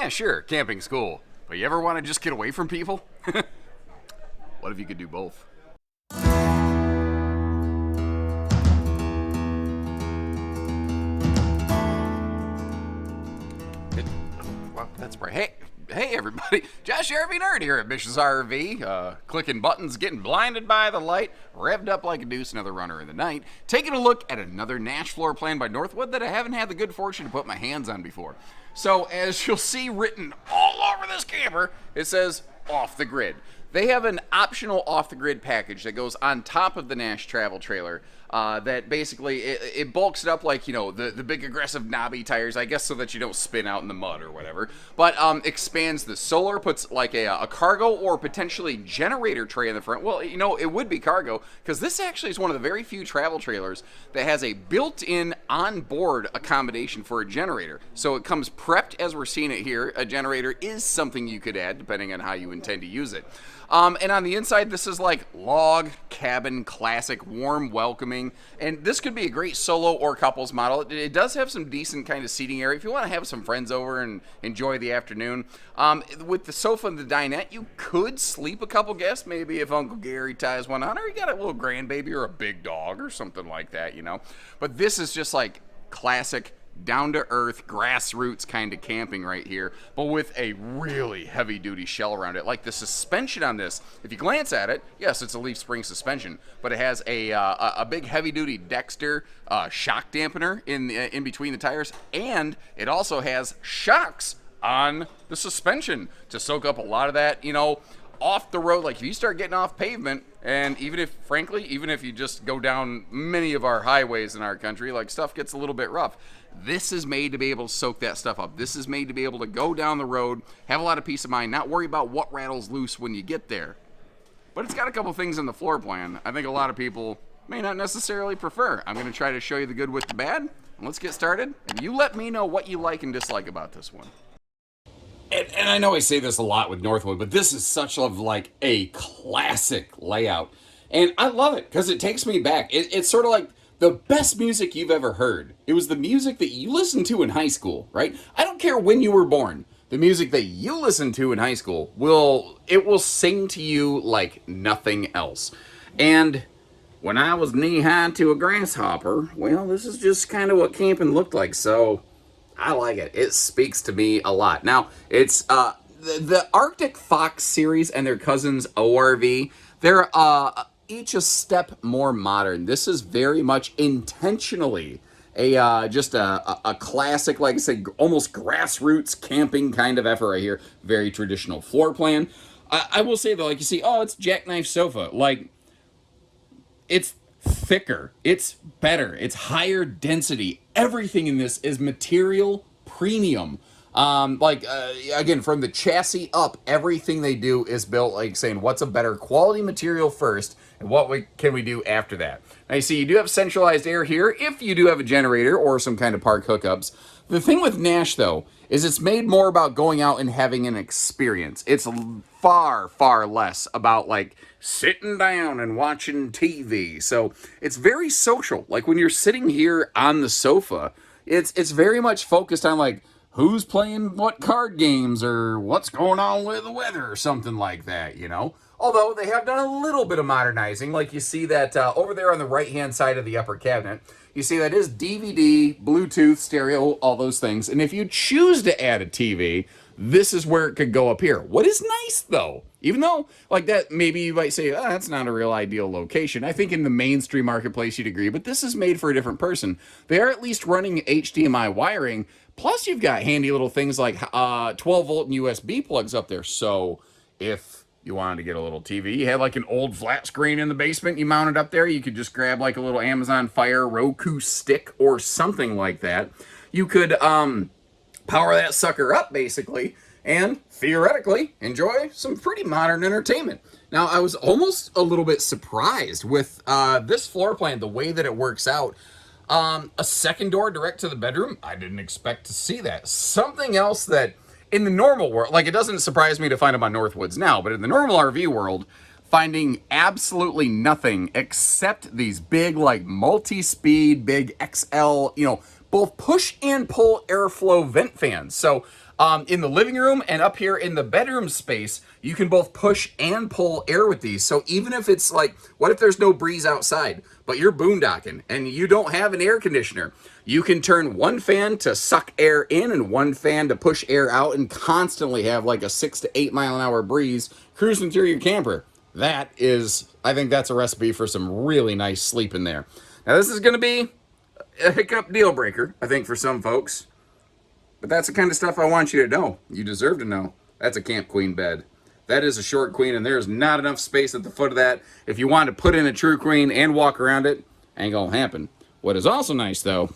Yeah, sure, camping's cool. But you ever want to just get away from people? What if you could do both? Well, that's right. Hey, everybody. Josh RV Nerd here at Bish's RV. Clicking buttons, getting blinded by the light, revved up like a deuce, another runner in the night. Taking a look at another Nash floor plan by Northwood that I haven't had the good fortune to put my hands on before. So, as you'll see written all over this camper, it says off the grid. They have an optional off-the-grid package that goes on top of the Nash travel trailer that basically, it bulks it up like, you know, the big aggressive knobby tires, I guess so that you don't spin out in the mud or whatever, but expands the solar, puts like a cargo or potentially generator tray in the front. Well, you know, it would be cargo, because this actually is one of the very few travel trailers that has a built-in on-board accommodation for a generator. So it comes prepped as we're seeing it here. A generator is something you could add, depending on how you intend to use it. And on the inside, this is like log cabin classic, warm, welcoming, and this could be a great solo or couples model. It does have some decent kind of seating area if you want to have some friends over and enjoy the afternoon. With the sofa and the dinette, you could sleep a couple guests, maybe if Uncle Gary ties one on, or you got a little grandbaby or a big dog or something like that, you know. But this is just like classic, down-to-earth, grassroots kind of camping right here, but with a really heavy-duty shell around it. Like the suspension on this, if you glance at it, yes, it's a leaf spring suspension, but it has a big heavy-duty Dexter shock dampener in between the tires, and it also has shocks on the suspension to soak up a lot of that, you know, off the road. Like if you start getting off pavement, and even if you just go down many of our highways in our country, like stuff gets a little bit rough, this is made to be able to soak that stuff up. This is made to be able to go down the road, have a lot of peace of mind, not worry about what rattles loose when you get there. But it's got a couple things in the floor plan I think a lot of people may not necessarily prefer. I'm going to try to show you the good with the bad, and let's get started, and you let me know what you like and dislike about this one. And I know I say this a lot with Northwood, but this is such like a classic layout. And I love it because it takes me back. It's sort of like the best music you've ever heard. It was the music that you listened to in high school, right? I don't care when you were born. The music that you listened to in high school will sing to you like nothing else. And when I was knee-high to a grasshopper, well, this is just kind of what camping looked like, so I like it. It speaks to me a lot. Now, it's the Arctic Fox series and their cousins ORV. They're each a step more modern. This is very much intentionally just a classic, like I said, almost grassroots camping kind of effort right here. Very traditional floor plan. I will say though, like you see, oh, it's jackknife sofa. Like, it's thicker, it's better, it's higher density. Everything in this is material premium. Again, from the chassis up, everything they do is built like saying what's a better quality material first and what can we do after that. Now you see you do have centralized air here if you do have a generator or some kind of park hookups. The thing with Nash though is it's made more about going out and having an experience. It's far, far less about like sitting down and watching TV. So it's very social. Like when you're sitting here on the sofa, it's very much focused on like who's playing what card games or what's going on with the weather or something like that, you know? Although they have done a little bit of modernizing, like you see that over there on the right-hand side of the upper cabinet, you see that is DVD, Bluetooth, stereo, all those things. And if you choose to add a TV, this is where it could go up here. What is nice, though, even though, like that, maybe you might say, oh, that's not a real ideal location. I think in the mainstream marketplace you'd agree, but this is made for a different person. They are at least running HDMI wiring, plus you've got handy little things like 12-volt and USB plugs up there. So if you wanted to get a little TV, you had like an old flat screen in the basement, you mounted up there, you could just grab like a little Amazon Fire Roku stick or something like that. You could power that sucker up basically and theoretically enjoy some pretty modern entertainment. Now, I was almost a little bit surprised with this floor plan, the way that it works out. A second door direct to the bedroom, I didn't expect to see that. Something else that in the normal world, like it doesn't surprise me to find them on Northwoods now, but in the normal RV world, finding absolutely nothing except these big, like multi-speed, big XL, you know, both push and pull airflow vent fans. So In the living room and up here in the bedroom space, you can both push and pull air with these. So even if it's like, what if there's no breeze outside, but you're boondocking and you don't have an air conditioner? You can turn one fan to suck air in and one fan to push air out and constantly have like a 6 to 8 mile an hour breeze cruising through your camper. That is, I think that's a recipe for some really nice sleep in there. Now this is going to be a hiccup deal breaker, I think, for some folks. But that's the kind of stuff I want you to know. You deserve to know. That's a Camp Queen bed. That is a short queen, and there's not enough space at the foot of that. If you want to put in a true queen and walk around it, ain't gonna happen. What is also nice, though,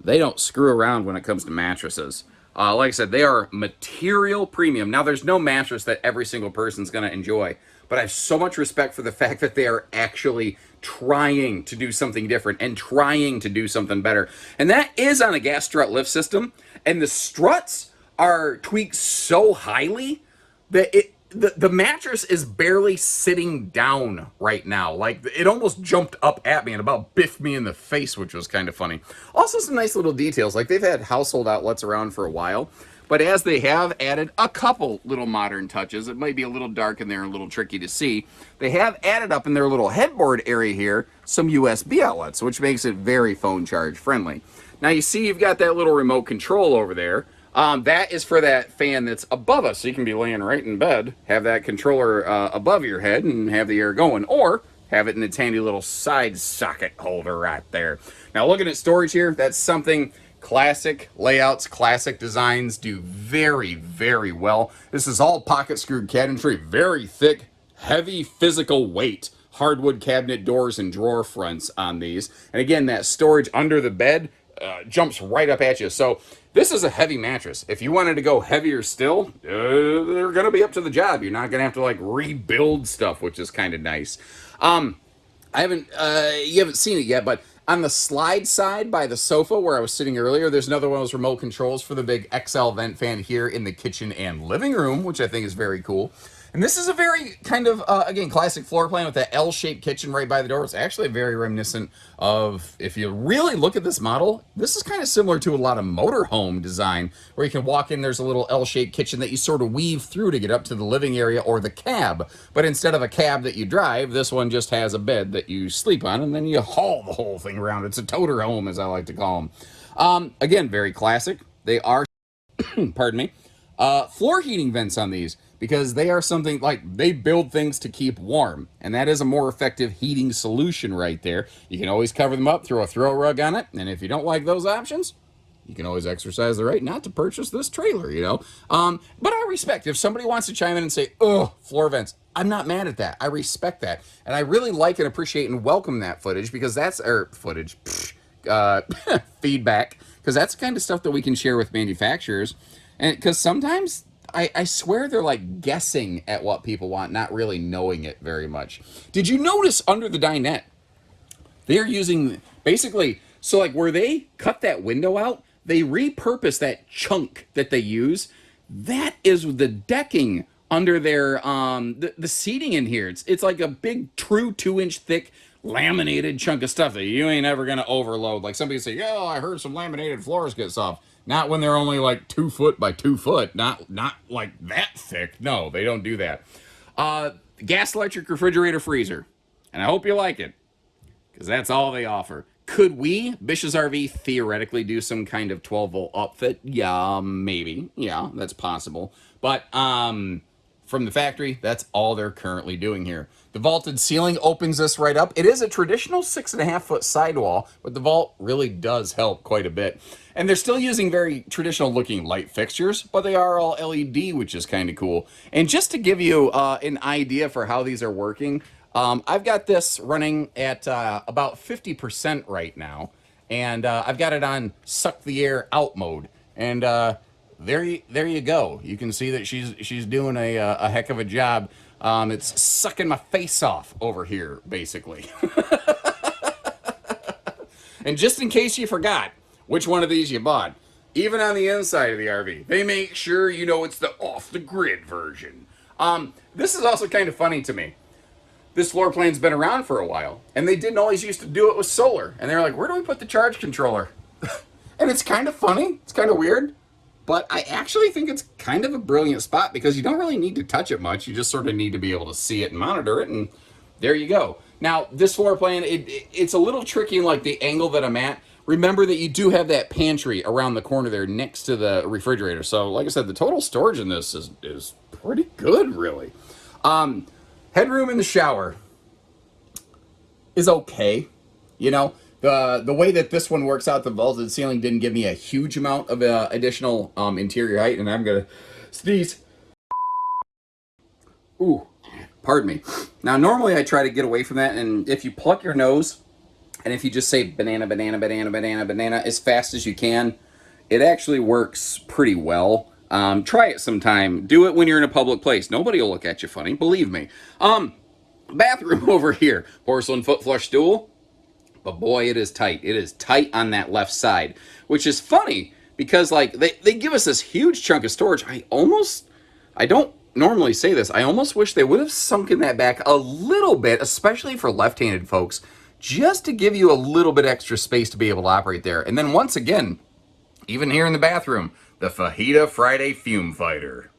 they don't screw around when it comes to mattresses. Like I said, they are material premium. Now, there's no mattress that every single person's going to enjoy, but I have so much respect for the fact that they are actually trying to do something different and trying to do something better. And that is on a gas strut lift system, and the struts are tweaked so highly that the mattress is barely sitting down right now. Like, it almost jumped up at me and about biffed me in the face, which was kind of funny. Also, some nice little details. Like, they've had household outlets around for a while, but as they have added a couple little modern touches, it might be a little dark in there, a little tricky to see. They have added up in their little headboard area here some USB outlets, which makes it very phone charge friendly. Now, you see you've got that little remote control over there. That is for that fan that's above us. So you can be laying right in bed, have that controller above your head and have the air going, or have it in its handy little side socket holder right there. Now looking at storage here, that's something classic layouts, classic designs do very, very well. This is all pocket screwed cabinetry, very thick, heavy physical weight. Hardwood cabinet doors and drawer fronts on these. And again, that storage under the bed jumps right up at you. So this is a heavy mattress. If you wanted to go heavier still, they're going to be up to the job. You're not going to have to like rebuild stuff, which is kind of nice. You haven't seen it yet, but on the slide side by the sofa where I was sitting earlier, there's another one of those remote controls for the big XL vent fan here in the kitchen and living room, which I think is very cool. And this is a very kind of, again, classic floor plan with that L-shaped kitchen right by the door. It's actually very reminiscent of, if you really look at this model, this is kind of similar to a lot of motorhome design, where you can walk in, there's a little L-shaped kitchen that you sort of weave through to get up to the living area or the cab. But instead of a cab that you drive, this one just has a bed that you sleep on, and then you haul the whole thing around. It's a toter home, as I like to call them. Again, very classic. They are, pardon me, floor heating vents on these, because they are something like they build things to keep warm, and that is a more effective heating solution right there. You can always cover them up, throw a throw rug on it, and if you don't like those options, you can always exercise the right not to purchase this trailer, you know. But I respect if somebody wants to chime in and say, oh, floor vents. I'm not mad at that. I respect that, and I really like and appreciate and welcome that footage, because that's feedback, because that's the kind of stuff that we can share with manufacturers, and because sometimes I swear they're like guessing at what people want, not really knowing it very much. Did you notice under the dinette, they're using basically, so like where they cut that window out, they repurpose that chunk that they use. That is the decking under their, the seating in here. It's like a big true 2-inch thick laminated chunk of stuff that you ain't ever going to overload. Like somebody say, oh, I heard some laminated floors get soft. Not when they're only like 2 foot by 2 foot. Not like that thick. No, they don't do that. Gas electric refrigerator freezer. And I hope you like it, because that's all they offer. Could we, Bish's RV, theoretically do some kind of 12-volt upfit? Yeah, maybe. Yeah, that's possible. But from the factory, that's all they're currently doing here. The vaulted ceiling opens this right up. It is a traditional 6.5-foot sidewall, but the vault really does help quite a bit. And they're still using very traditional looking light fixtures, but they are all LED, which is kind of cool. And just to give you an idea for how these are working, I've got this running at about 50% right now, and I've got it on suck the air out mode. And there you go. You can see that she's doing a heck of a job. It's sucking my face off over here, basically. And just in case you forgot which one of these you bought, even on the inside of the RV, they make sure you know it's the off-the-grid version. This is also kind of funny to me. This floor plan's been around for a while, and they didn't always used to do it with solar. And they're like, where do we put the charge controller? And it's kind of funny. It's kind of weird. But I actually think it's kind of a brilliant spot because you don't really need to touch it much. You just sort of need to be able to see it and monitor it, and there you go. Now, this floor plan, it's a little tricky in like the angle that I'm at. Remember that you do have that pantry around the corner there next to the refrigerator. So, like I said, the total storage in this is pretty good, really. Headroom in the shower is okay. You know, the way that this one works out, the vaulted ceiling didn't give me a huge amount of additional interior height, and I'm gonna sneeze. Ooh, pardon me. Now, normally I try to get away from that, and if you pluck your nose, and if you just say banana, banana, banana, banana, banana as fast as you can, it actually works pretty well. Try it sometime. Do it when you're in a public place. Nobody will look at you funny, believe me. Bathroom over here. Porcelain foot flush stool. But boy, it is tight. It is tight on that left side, which is funny because like they give us this huge chunk of storage. I don't normally say this. I almost wish they would have sunken that back a little bit, especially for left-handed folks, just to give you a little bit extra space to be able to operate there. And then once again, even here in the bathroom, the Fajita Friday Fume Fighter.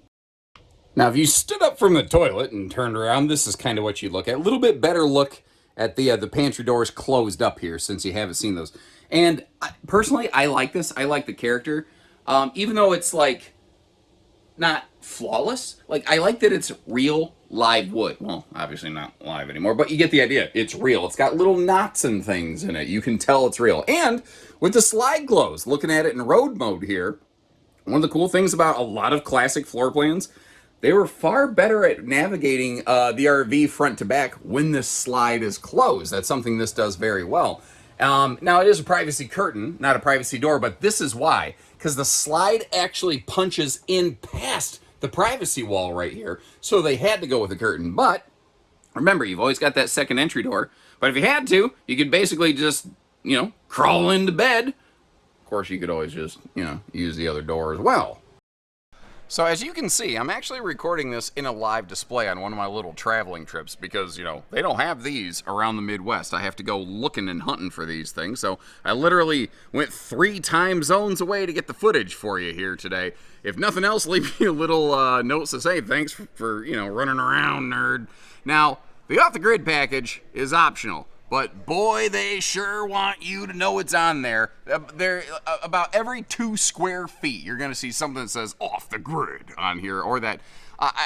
Now, if you stood up from the toilet and turned around, this is kind of what you look at. A little bit better look at the pantry doors closed up here, since you haven't seen those. And personally, I like this. I like the character. Even though it's like not flawless, like I like that it's real live wood. Well, obviously not live anymore, but you get the idea. It's real. It's got little knots and things in it. You can tell it's real. And with the slide close, looking at it in road mode here, one of the cool things about a lot of classic floor plans, they were far better at navigating the RV front to back when this slide is closed. That's something this does very well. Now, it is a privacy curtain, not a privacy door, but this is why. Because the slide actually punches in past the privacy wall right here. So they had to go with a curtain. But remember, you've always got that second entry door. But if you had to, you could basically just, crawl into bed. Of course, you could always just, use the other door as well. So as you can see, I'm actually recording this in a live display on one of my little traveling trips because, they don't have these around the Midwest. I have to go looking and hunting for these things. So I literally went 3 time zones away to get the footage for you here today. If nothing else, leave me a little note to say thanks for running around, nerd. Now, the off-the-grid package is optional. But boy, they sure want you to know it's on there. They're about every 2 square feet, you're going to see something that says off the grid on here, or that.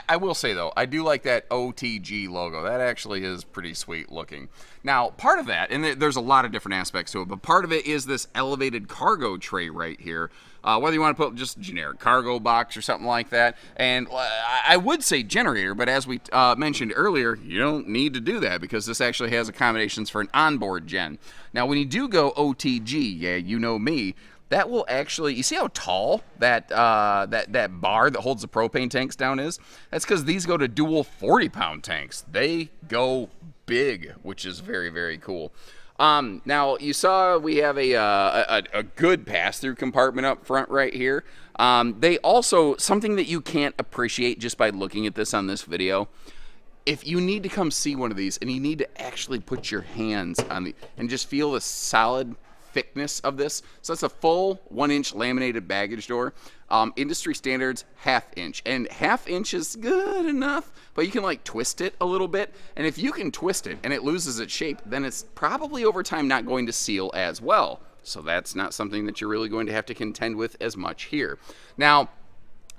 I will say, though, I do like that OTG logo. That actually is pretty sweet looking. Now, part of that, and there's a lot of different aspects to it, but part of it is this elevated cargo tray right here. Whether you want to put just generic cargo box or something like that. And I would say generator, but as we mentioned earlier, you don't need to do that because this actually has accommodations for an onboard gen. Now, when you do go OTG, yeah, you know me, that will actually, you see how tall that bar that holds the propane tanks down is? That's because these go to dual 40-pound tanks. They go big, which is very, very cool. Now, you saw we have a good pass-through compartment up front right here. They also, something that you can't appreciate just by looking at this on this video, if you need to come see one of these and you need to actually put your hands on and just feel the solid thickness of this. So it's a full 1-inch laminated baggage door. Industry standards 1/2 inch, and 1/2 inch is good enough, but you can like twist it a little bit, and if you can twist it and it loses its shape, then it's probably over time not going to seal as well. So that's not something that you're really going to have to contend with as much here. Now,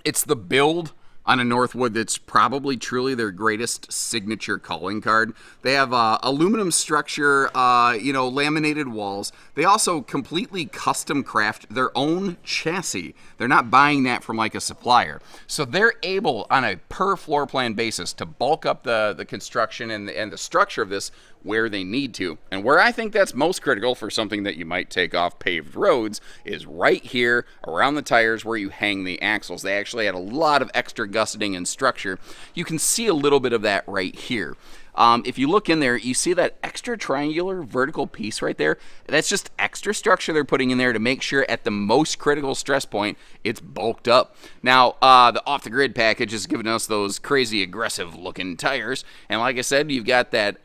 it's the build on a Northwood that's probably truly their greatest signature calling card. They have aluminum structure, laminated walls. They also completely custom craft their own chassis. They're not buying that from like a supplier. So they're able, on a per floor plan basis, to bulk up the construction and the structure of this where they need to. And where I think that's most critical for something that you might take off paved roads is right here around the tires where you hang the axles. They actually had a lot of extra gusseting and structure. You can see a little bit of that right here. If you look in there, you see that extra triangular vertical piece right there. That's just extra structure they're putting in there to make sure at the most critical stress point, it's bulked up. Now, the off-the-grid package is giving us those crazy aggressive looking tires. And like I said, you've got that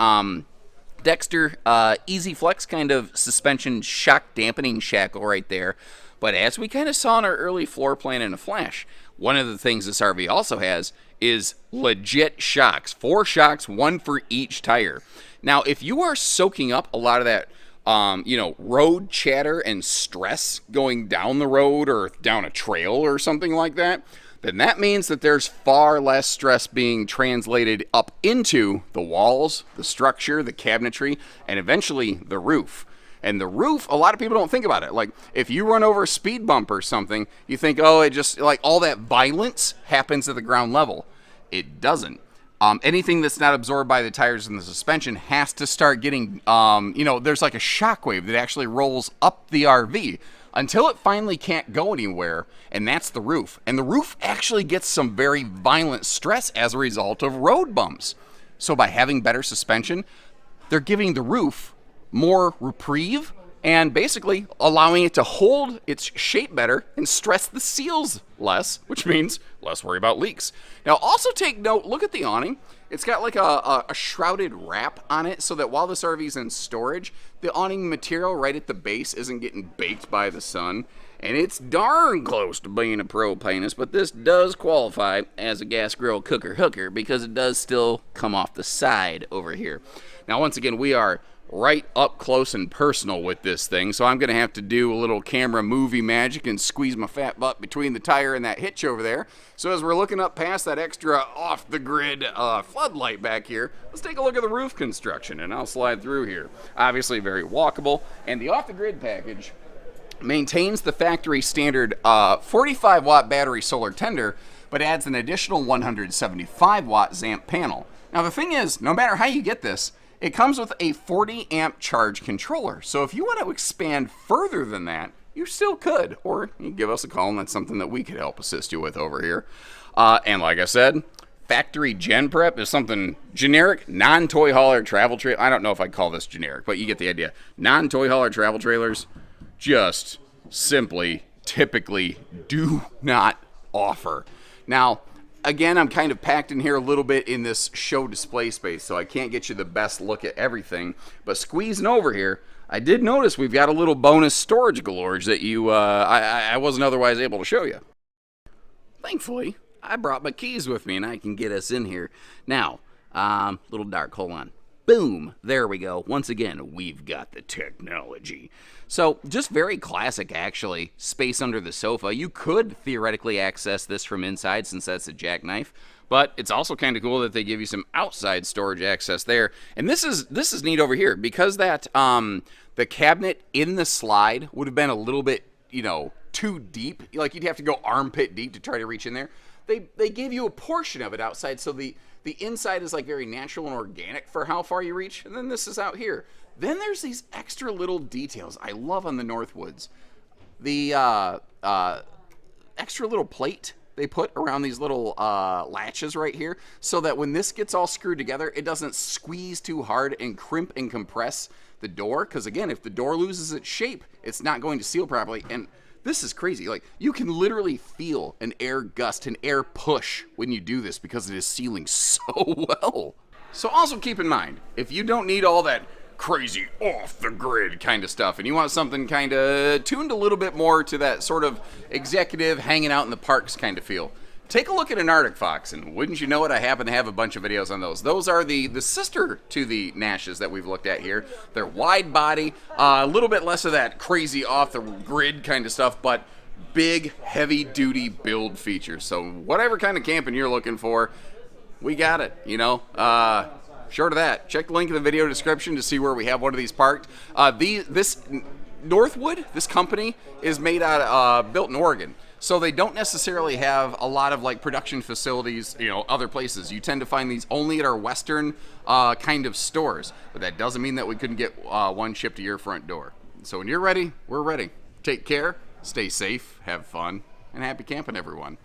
Dexter Easy Flex kind of suspension shock dampening shackle right there. But as we kind of saw in our early floor plan in a flash, one of the things this RV also has is legit shocks. 4 shocks, 1 for each tire. Now, if you are soaking up a lot of that, road chatter and stress going down the road or down a trail or something like that, then that means that there's far less stress being translated up into the walls, the structure, the cabinetry, and eventually the roof. And the roof, a lot of people don't think about it. Like, if you run over a speed bump or something, you think, oh, it just, like, all that violence happens at the ground level. It doesn't. Anything that's not absorbed by the tires and the suspension has to start getting, there's like a shockwave that actually rolls up the RV until it finally can't go anywhere, and that's the roof. And the roof actually gets some very violent stress as a result of road bumps. So by having better suspension, they're giving the roof more reprieve and basically allowing it to hold its shape better and stress the seals less, which means less worry about leaks. Now, also take note, look at the awning. It's got like a shrouded wrap on it so that while this RV is in storage, the awning material right at the base isn't getting baked by the sun. And it's darn close to being a propanist, but this does qualify as a gas grill cooker hooker because it does still come off the side over here. Now, once again, we are right up close and personal with this thing, so I'm going to have to do a little camera movie magic and squeeze my fat butt between the tire and that hitch over there. So as we're looking up past that extra off-the-grid floodlight back here, let's take a look at the roof construction, and I'll slide through here. Obviously very walkable, and the off-the-grid package maintains the factory standard 45-watt battery solar tender, but adds an additional 175-watt ZAMP panel. Now the thing is, no matter how you get this, it comes with a 40 amp charge controller. So if you want to expand further than that, you still could, or you can give us a call and that's something that we could help assist you with over here. And like I said, factory gen prep is something generic, non-toy hauler travel trailer. I don't know if I'd call this generic, but you get the idea. Non-toy hauler travel trailers just simply, typically do not offer. Now, again, I'm kind of packed in here a little bit in this show display space, so I can't get you the best look at everything. But squeezing over here, I did notice we've got a little bonus storage galore that I wasn't otherwise able to show you. Thankfully, I brought my keys with me, and I can get us in here. Now, little dark, hold on. Boom, there we go. Once again, we've got the technology. So, just very classic, actually, space under the sofa. You could theoretically access this from inside since that's a jackknife, but it's also kind of cool that they give you some outside storage access there. And this is neat over here because that the cabinet in the slide would have been a little bit, too deep. Like you'd have to go armpit deep to try to reach in there. They gave you a portion of it outside, so the inside is like very natural and organic for how far you reach, and then this is out here. Then there's these extra little details I love on the Northwoods. The extra little plate they put around these little latches right here so that when this gets all screwed together, it doesn't squeeze too hard and crimp and compress the door. Because again, if the door loses its shape, it's not going to seal properly. And this is crazy. Like, you can literally feel an air gust, an air push when you do this because it is sealing so well. So also keep in mind, if you don't need all that crazy off-the-grid kind of stuff and you want something kind of tuned a little bit more to that sort of executive hanging out in the parks kind of feel, take a look at an Arctic Fox, and wouldn't you know it, I happen to have a bunch of videos on those. Those are the sister to the Nashes that we've looked at here. They're wide body, a little bit less of that crazy off-the-grid kind of stuff, but big, heavy-duty build features. So whatever kind of camping you're looking for, we got it, Short of that, check the link in the video description to see where we have one of these parked. This Northwood, this company, is made built in Oregon. So they don't necessarily have a lot of like production facilities, other places. You tend to find these only at our Western kind of stores. But that doesn't mean that we couldn't get one shipped to your front door. So when you're ready, we're ready. Take care, stay safe, have fun, and happy camping, everyone.